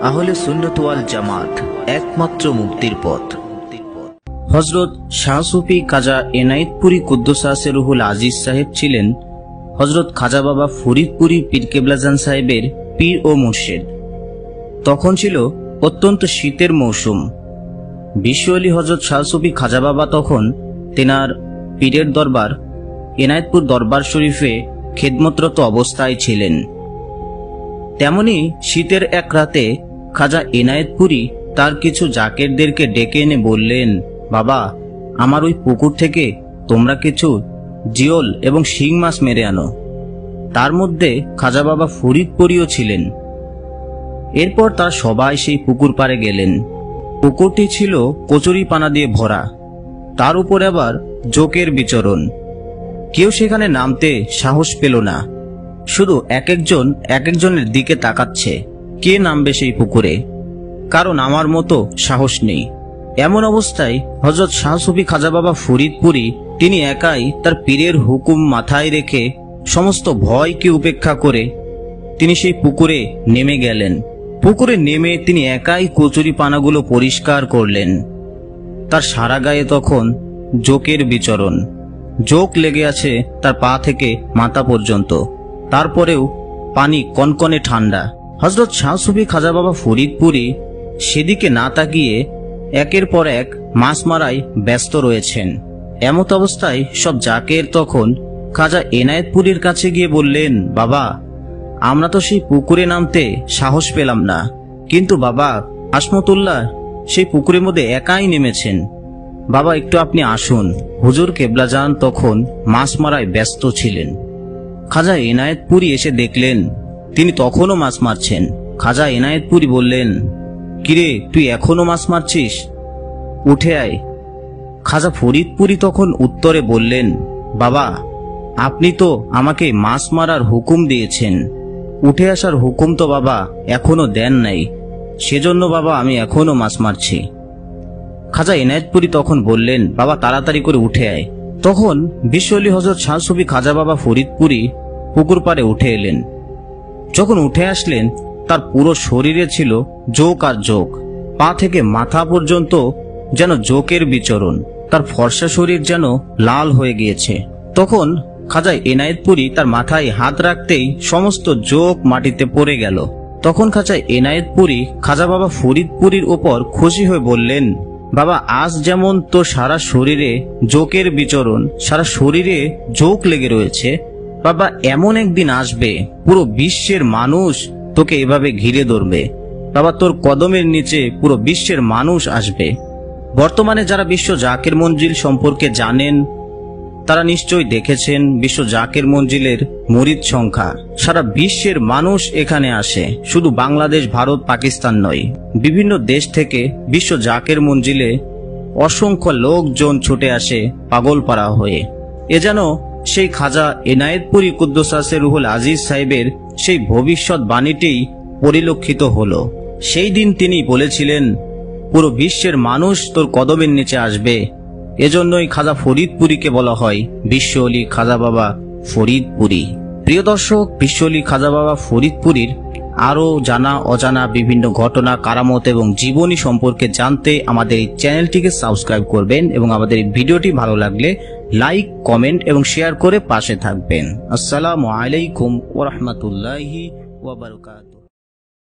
আহলে সুন্নাত ওয়াল জামাত, একমাত্র মুক্তির পথ। হযরত শাহ সুফি খাজা এনায়েতপুরী কুদ্দুসাসে রুহুল আজিজ সাহেব ছিলেন হযরত খাজা বাবা ফরিদপুরী পীর কেবলাজান সাহেবের পীর ও মুর্শিদ। তখন ছিল অত্যন্ত শীতের মৌসুম। বিশ্বওয়ালী হযরত শাহ সুফি খাজা বাবা তখন তেনার পীরের দরবার এনায়েতপুর দরবার শরীফে খেদমতরত অবস্থায় ছিলেন। তেমনি শীতের এক রাতে খাজা এনায়েতপুরী তার কিছু জাকেরদেরকে ডেকে এনে বললেন, বাবা, আমার ওই পুকুর থেকে তোমরা কিছু জিওল এবং শিং মাছ মেরে আনো। তার মধ্যে খাজা বাবা ফরিদপুরীও ছিলেন। এরপর তারা সবাই সেই পুকুর পাড়ে গেলেন। পুকুরটি ছিল কচুরি পানা দিয়ে ভরা, তার উপরে আবার জোকের বিচরণ। কেউ সেখানে নামতে সাহস পেল না, শুধু এক একজনের দিকে তাকাচ্ছে, কে নামবে সেই পুকুরে, কারণ আমার মতো সাহস নেই। এমন অবস্থায় হযরত শাহ সুফি খাজা বাবা ফরিদপুরী তিনি একাই তার পীরের হুকুম মাথায় রেখে সমস্ত ভয়কে উপেক্ষা করে তিনি সেই পুকুরে নেমে গেলেন। পুকুরে নেমে তিনি একাই কচুরি পানাগুলো পরিষ্কার করলেন। তার সারা গায়ে তখন জোকের বিচরণ, জোক লেগে আছে তার পা থেকে মাথা পর্যন্ত। তারপরেও পানি কনকনে ঠান্ডা। হযরত শাহ সুফি খাজা বাবা ফরিদপুরী সেদিকে না তাকিয়ে একের পর এক মাছ মারায় ব্যস্ত রয়েছেন। এমত অবস্থায় সব জাকের তখন খাজা এনায়েতপুরীর কাছে গিয়ে বললেন, বাবা, আমরা তো সেই পুকুরে নামতে সাহস পেলাম না, কিন্তু বাবা আসমতুল্লাহ সেই পুকুরের মধ্যে একাই নেমেছেন। বাবা, একটু আপনি আসুন। হুজুর কেবলাজান তখন মাছ মারায় ব্যস্ত ছিলেন। খাজা এনায়েতপুরী এসে দেখলেন তিনি তখনও মাছ মারছেন। খাজা এনায়েতপুরী বললেন, কিরে, তুই এখনো মাছ মারছিস? উঠে আয়। খাজা ফরিদপুরী তখন উত্তরে বললেন, বাবা, আপনি তো আমাকে মাছ মারার হুকুম দিয়েছেন, উঠে আসার হুকুম তো বাবা এখনো দেন নাই, সেজন্য বাবা আমি এখনো মাছ মারছি। খাজা এনায়েতপুরী তখন বললেন, বাবা তাড়াতাড়ি করে উঠে আয়। তখন বিশ্বওয়ালী হযরত শাহ সুফি খাজা বাবা ফরিদপুরী পুকুর পাড়ে উঠে এলেন। যখন উঠে আসলেন তার পুরো শরীরে ছিল জোক আর জোক, পা থেকে মাথা পর্যন্ত যেন জোকের বিচরণ। তার ফর্সা শরীর যেন লাল হয়ে গিয়েছে। তখন খাজা এনায়েতপুরী তার মাথায় হাত রাখতেই সমস্ত জোক মাটিতে পড়ে গেল। তখন খাজা এনায়েতপুরী খাজা বাবা ফরিদপুরীর ওপর খুশি হয়ে বললেন, বাবা, আজ যেমন তো সারা শরীরে জোকের বিচরণ, সারা শরীরে জোক লেগে রয়েছে, বাবা এমন একদিন আসবে পুরো বিশ্বের মানুষ তোকে এভাবে ঘিরে ধরবে। বাবা, তোর কদমের নিচে পুরো বিশ্বের মানুষ আসবে। বর্তমানে যারা বিশ্ব জাকের মঞ্জিল সম্পর্কে জানেন তারা নিশ্চয়ই দেখেছেন বিশ্ব জাকের মঞ্জিলের মুরিদ সংখ্যা। সারা বিশ্বের মানুষ এখানে আসে, শুধু বাংলাদেশ, ভারত, পাকিস্তান নয়, বিভিন্ন দেশ থেকে বিশ্ব জাকের মঞ্জিলে অসংখ্য লোকজন ছুটে আসে পাগলপাড়া হয়ে। এ যেন সেই খাজা এনায়েতপুরী কুদ্দুসাসে রুহুল আজিজ সাহেবের সেই ভবিষ্যৎ বাণীটিই পরিলক্ষিত হলো। সেই দিন তিনি বলেছিলেন, পুরো বিশ্বের মানুষ তোর কদমের নিচে আসবে। এজন্যই খাজা ফরিদপুরীকে বলা হয় বিশ্বওয়ালী খাজা বাবা ফরিদপুরী। প্রিয় দর্শক, বিশ্বওয়ালী খাজা বাবা ফরিদপুরীর আরও জানা অজানা বিভিন্ন ঘটনা, কারামত এবং জীবনী সম্পর্কে জানতে আমাদের এই চ্যানেলটিকে সাবস্ক্রাইব করবেন এবং আমাদের এই ভিডিওটি ভালো লাগলে লাইক, কমেন্ট এবং শেয়ার করে পাশে থাকবেন। আসসালামু আলাইকুম ওয়া রাহমাতুল্লাহি ওয়া বারাকাতুহু।